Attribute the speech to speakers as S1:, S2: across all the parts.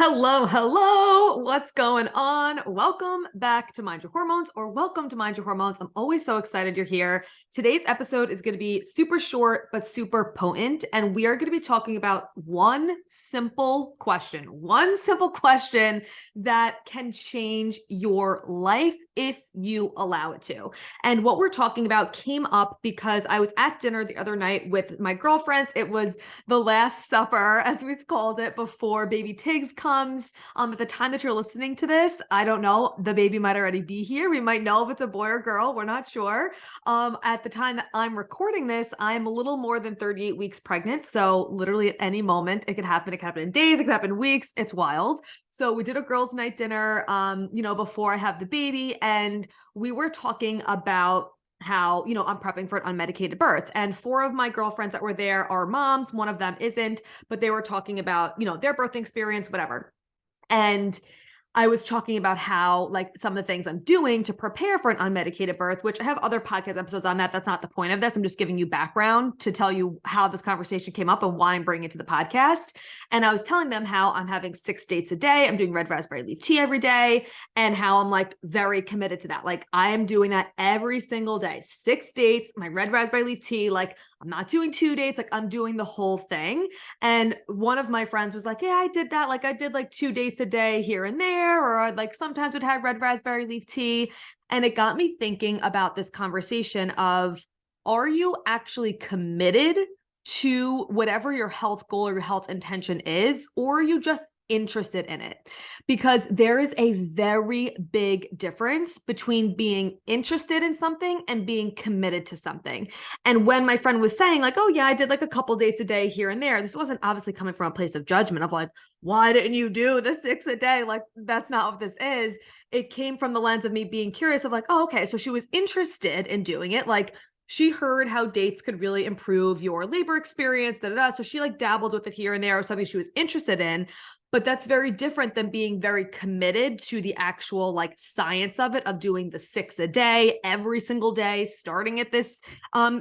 S1: Hello, hello. What's going on? Welcome back to Mind Your Hormones, or welcome to Mind Your Hormones. I'm always so excited you're here. Today's episode is going to be super short, but super potent. And we are going to be talking about one simple question that can change your life if you allow it to. And what we're talking about came up because I was at dinner the other night with my girlfriends. It was the Last Supper, as we've called it, before baby Tiggs comes. At the time that you're listening to this, I don't know, the baby might already be here. We might know if it's a boy or girl. We're not sure. At the time that I'm recording this, I'm a little more than 38 weeks pregnant. So literally at any moment, it could happen. It could happen in days. It could happen in weeks. It's wild. So we did a girls' night dinner, before I have the baby, and we were talking about how, I'm prepping for an unmedicated birth. And four of my girlfriends that were there are moms. One of them isn't, but they were talking about, their birthing experience, whatever. And I was talking about how, like, some of the things I'm doing to prepare for an unmedicated birth, which I have other podcast episodes on that. That's not the point of this. I'm just giving you background to tell you how this conversation came up and why I'm bringing it to the podcast. And I was telling them how I'm having 6 dates a day. I'm doing red raspberry leaf tea every day, and how I'm like very committed to that. Like, I am doing that every single day. 6 dates, my red raspberry leaf tea. Like, I'm not doing 2 dates. Like, I'm doing the whole thing. And one of my friends was like, yeah, I did that. Like, I did like 2 dates a day here and there, or I'd like sometimes would have red raspberry leaf tea. And it got me thinking about this conversation of, are you actually committed to whatever your health goal or your health intention is, or are you just interested in it? Because there is a very big difference between being interested in something and being committed to something. And when my friend was saying like, oh yeah, I did like a couple dates a day here and there, this wasn't obviously coming from a place of judgment of like, why didn't you do the 6 a day? Like, that's not what this is. It came from the lens of me being curious of like, oh, okay, so she was interested in doing it. Like, she heard how dates could really improve your labor experience, da, da, da. So she like dabbled with it here and there, or something she was interested in. But that's very different than being very committed to the actual like science of it, of doing the 6 a day every single day, starting at this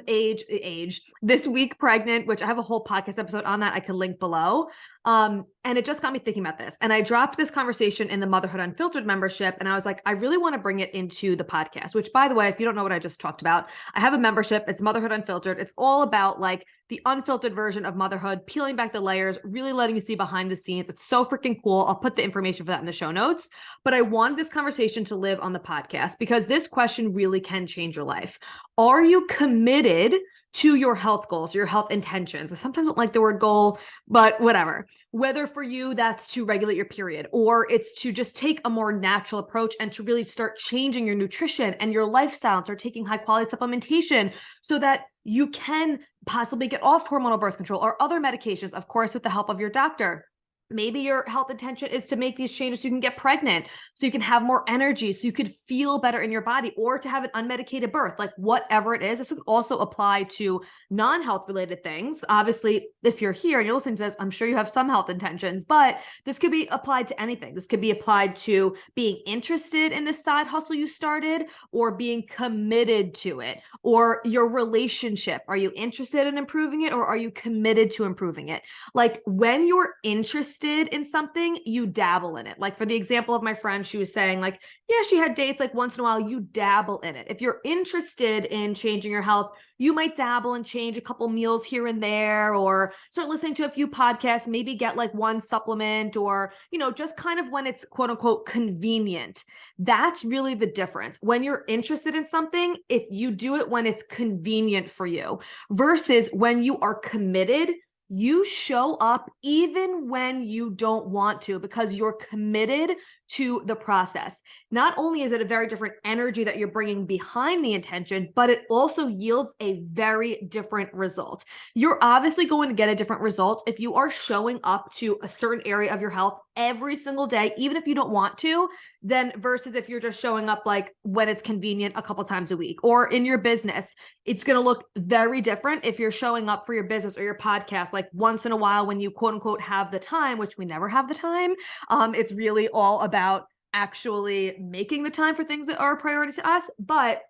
S1: age this week pregnant, which I have a whole podcast episode on that I can link below. And it just got me thinking about this. And I dropped this conversation in the Motherhood Unfiltered membership. And I was like, I really want to bring it into the podcast, which, by the way, if you don't know what I just talked about, I have a membership. It's Motherhood Unfiltered. It's all about like the unfiltered version of motherhood, peeling back the layers, really letting you see behind the scenes. It's so freaking cool. I'll put the information for that in the show notes. But I wanted this conversation to live on the podcast because this question really can change your life. Are you committed to your health goals, your health intentions? I sometimes don't like the word goal, but whatever. Whether for you that's to regulate your period, or it's to just take a more natural approach and to really start changing your nutrition and your lifestyle and start taking high quality supplementation so that you can possibly get off hormonal birth control or other medications, of course, with the help of your doctor. Maybe your health intention is to make these changes so you can get pregnant, so you can have more energy, so you could feel better in your body, or to have an unmedicated birth, like whatever it is. This would also apply to non-health related things. Obviously, if you're here and you're listening to this, I'm sure you have some health intentions, but this could be applied to anything. This could be applied to being interested in this side hustle you started, or being committed to it, or your relationship. Are you interested in improving it, or are you committed to improving it? Like, when you're interested in something, you dabble in it. Like, for the example of my friend, she was saying like, yeah, she had dates like once in a while. You dabble in it. If you're interested in changing your health, you might dabble and change a couple meals here and there, or start listening to a few podcasts, maybe get like one supplement, or, just kind of when it's quote unquote convenient. That's really the difference. When you're interested in something, if you do it when it's convenient for you, versus when you are committed, you show up even when you don't want to, because you're committed to the process. Not only is it a very different energy that you're bringing behind the intention, but it also yields a very different result. You're obviously going to get a different result if you are showing up to a certain area of your health every single day, even if you don't want to, then versus if you're just showing up like when it's convenient a couple times a week. Or in your business, it's going to look very different if you're showing up for your business or your podcast like once in a while when you quote unquote have the time, which we never have the time. It's really all about actually making the time for things that are a priority to us. But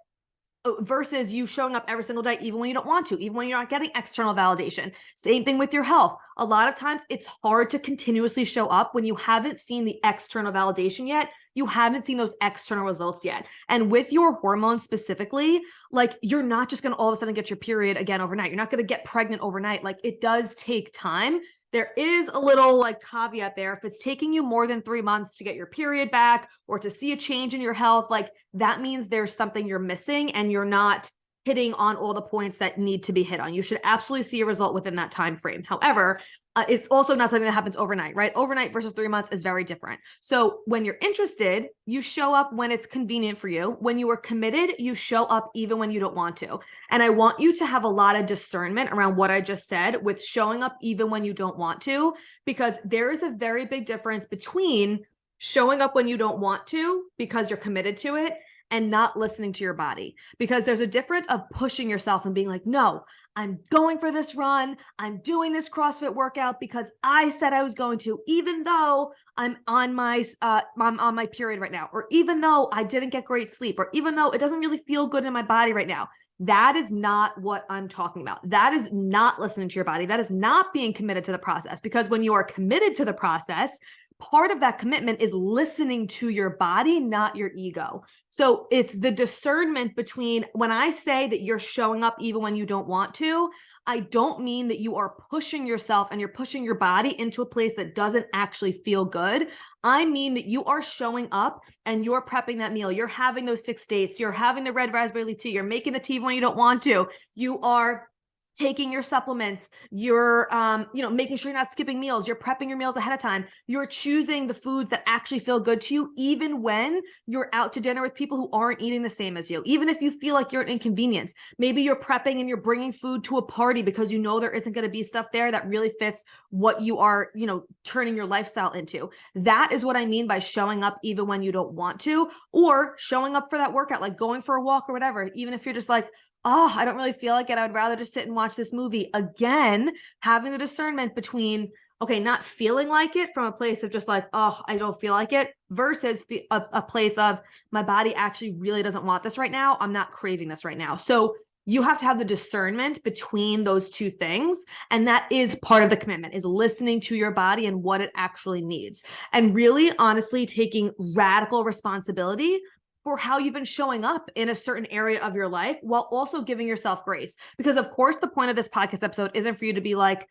S1: versus you showing up every single day, even when you don't want to, even when you're not getting external validation. Same thing with your health. A lot of times it's hard to continuously show up when you haven't seen the external validation yet. You haven't seen those external results yet. And with your hormones specifically, like you're not just going to all of a sudden get your period again overnight. You're not going to get pregnant overnight. Like it does take time. There is a little like caveat there. If it's taking you more than 3 months to get your period back or to see a change in your health, like that means there's something you're missing and you're not hitting on all the points that need to be hit on. You should absolutely see a result within that time frame. However, it's also not something that happens overnight, right? Overnight versus 3 months is very different. So when you're interested, you show up when it's convenient for you. When you are committed, you show up even when you don't want to. And I want you to have a lot of discernment around what I just said with showing up even when you don't want to, because there is a very big difference between showing up when you don't want to because you're committed to it and not listening to your body. Because there's a difference of pushing yourself and being like, no, I'm going for this run. I'm doing this CrossFit workout because I said I was going to, even though I'm on my period right now, or even though I didn't get great sleep, or even though it doesn't really feel good in my body right now. That is not what I'm talking about. That is not listening to your body. That is not being committed to the process, because when you are committed to the process, part of that commitment is listening to your body, not your ego. So it's the discernment between when I say that you're showing up even when you don't want to, I don't mean that you are pushing yourself and you're pushing your body into a place that doesn't actually feel good. I mean that you are showing up and you're prepping that meal. You're having those 6 dates. You're having the red raspberry leaf tea. You're making the tea when you don't want to. You are taking your supplements, you're making sure you're not skipping meals, you're prepping your meals ahead of time, you're choosing the foods that actually feel good to you, even when you're out to dinner with people who aren't eating the same as you, even if you feel like you're an inconvenience. Maybe you're prepping and you're bringing food to a party because you know there isn't going to be stuff there that really fits what you are, turning your lifestyle into. That is what I mean by showing up even when you don't want to, or showing up for that workout, like going for a walk or whatever, even if you're just like, oh, I don't really feel like it. I'd rather just sit and watch this movie. Again, having the discernment between, okay, not feeling like it from a place of just like, oh, I don't feel like it, versus a place of my body actually really doesn't want this right now. I'm not craving this right now. So you have to have the discernment between those two things. And that is part of the commitment, is listening to your body and what it actually needs. And really, honestly, taking radical responsibility for how you've been showing up in a certain area of your life, while also giving yourself grace. Because of course, the point of this podcast episode isn't for you to be like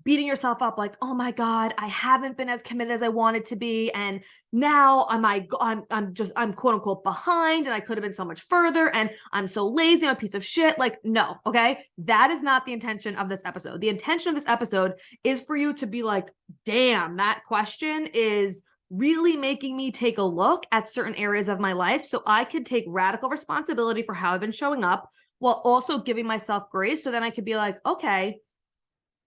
S1: beating yourself up like, oh my God, I haven't been as committed as I wanted to be. And now I'm quote unquote behind, and I could have been so much further. And I'm so lazy, I'm a piece of shit. Like, no, okay. That is not the intention of this episode. The intention of this episode is for you to be like, damn, that question is really making me take a look at certain areas of my life so I could take radical responsibility for how I've been showing up, while also giving myself grace. So then I could be like, okay,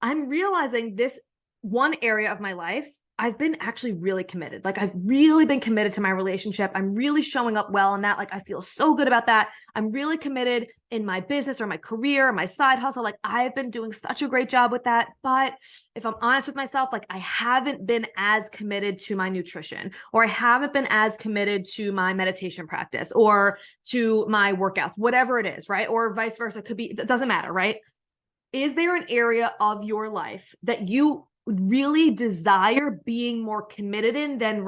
S1: I'm realizing this one area of my life, I've been actually really committed. Like I've really been committed to my relationship. I'm really showing up well in that. Like I feel so good about that. I'm really committed in my business or my career or my side hustle. Like I've been doing such a great job with that. But if I'm honest with myself, like I haven't been as committed to my nutrition, or I haven't been as committed to my meditation practice or to my workouts, whatever it is, right? Or vice versa. It could be, it doesn't matter, right? Is there an area of your life that you really desire being more committed in than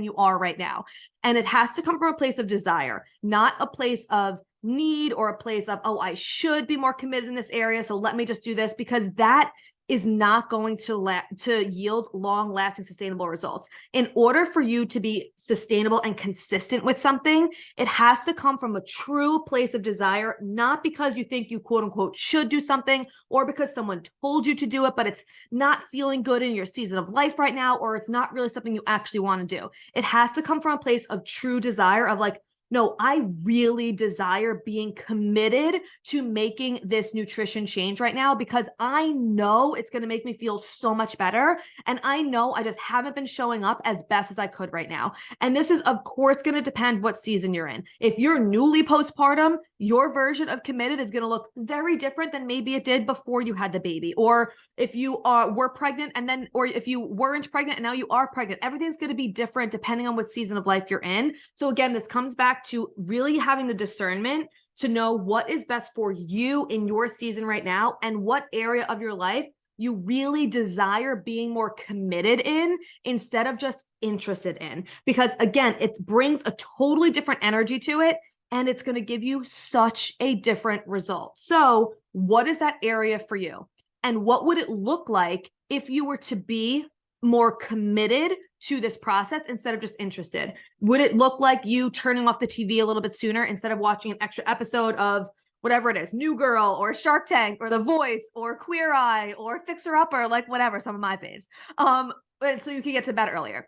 S1: you are right now? And it has to come from a place of desire, not a place of need or a place of, oh, I should be more committed in this area, so let me just do this, because that is not going to yield long-lasting sustainable results. In order for you to be sustainable and consistent with something, it has to come from a true place of desire, not because you think you quote unquote should do something, or because someone told you to do it, but it's not feeling good in your season of life right now, or it's not really something you actually want to do. It has to come from a place of true desire of like, no, I really desire being committed to making this nutrition change right now, because I know it's going to make me feel so much better. And I know I just haven't been showing up as best as I could right now. And this is, of course, going to depend what season you're in. If you're newly postpartum, your version of committed is going to look very different than maybe it did before you had the baby. Or if you were pregnant and then, or if you weren't pregnant and now you are pregnant, everything's going to be different depending on what season of life you're in. So again, this comes back to really having the discernment to know what is best for you in your season right now and what area of your life you really desire being more committed in instead of just interested in. Because again, it brings a totally different energy to it and it's going to give you such a different result. So what is that area for you? And what would it look like if you were to be more committed to this process instead of just interested? Would it look like you turning off the TV a little bit sooner instead of watching an extra episode of whatever it is, New Girl or Shark Tank or The Voice or Queer Eye or Fixer Upper, like whatever, some of my faves. And so you can get to bed earlier.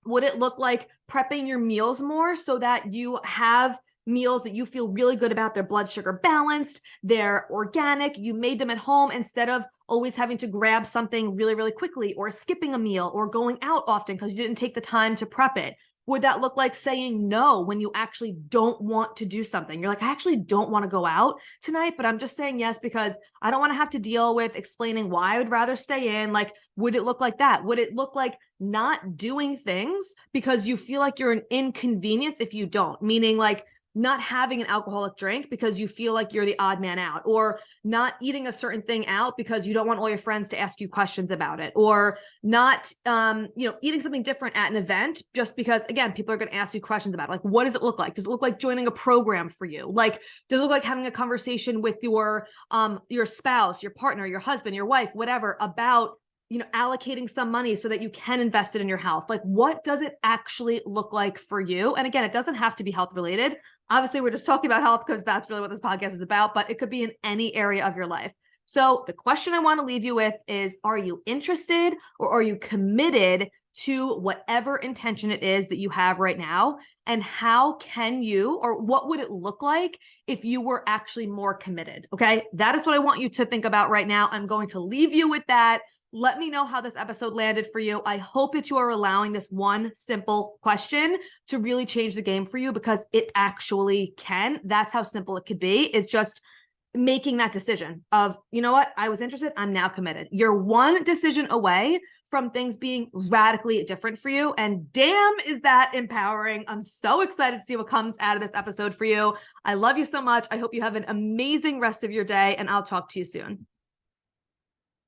S1: Would it look like prepping your meals more so that you have meals that you feel really good about? Their blood sugar balanced, they're organic, you made them at home instead of always having to grab something really, really quickly or skipping a meal or going out often because you didn't take the time to prep it. Would that look like saying no when you actually don't want to do something? You're like, I actually don't want to go out tonight, but I'm just saying yes because I don't want to have to deal with explaining why I would rather stay in. Like, would it look like that? Would it look like not doing things because you feel like you're an inconvenience if you don't? Meaning like, not having an alcoholic drink because you feel like you're the odd man out, or not eating a certain thing out because you don't want all your friends to ask you questions about it, or not, eating something different at an event just because, again, people are going to ask you questions about it. Like, what does it look like? Does it look like joining a program for you? Like, does it look like having a conversation with your spouse, your partner, your husband, your wife, whatever, about allocating some money so that you can invest it in your health? Like, what does it actually look like for you? And again, it doesn't have to be health related. Obviously, we're just talking about health because that's really what this podcast is about, but it could be in any area of your life. So the question I want to leave you with is, are you interested or are you committed to whatever intention it is that you have right now? And how can you, or what would it look like if you were actually more committed? Okay. That is what I want you to think about right now. I'm going to leave you with that. Let me know how this episode landed for you. I hope that you are allowing this one simple question to really change the game for you, because it actually can. That's how simple it could be. It's just making that decision of, you know what, I was interested, I'm now committed. You're one decision away from things being radically different for you. And damn, is that empowering. I'm so excited to see what comes out of this episode for you. I love you so much. I hope you have an amazing rest of your day, and I'll talk to you soon.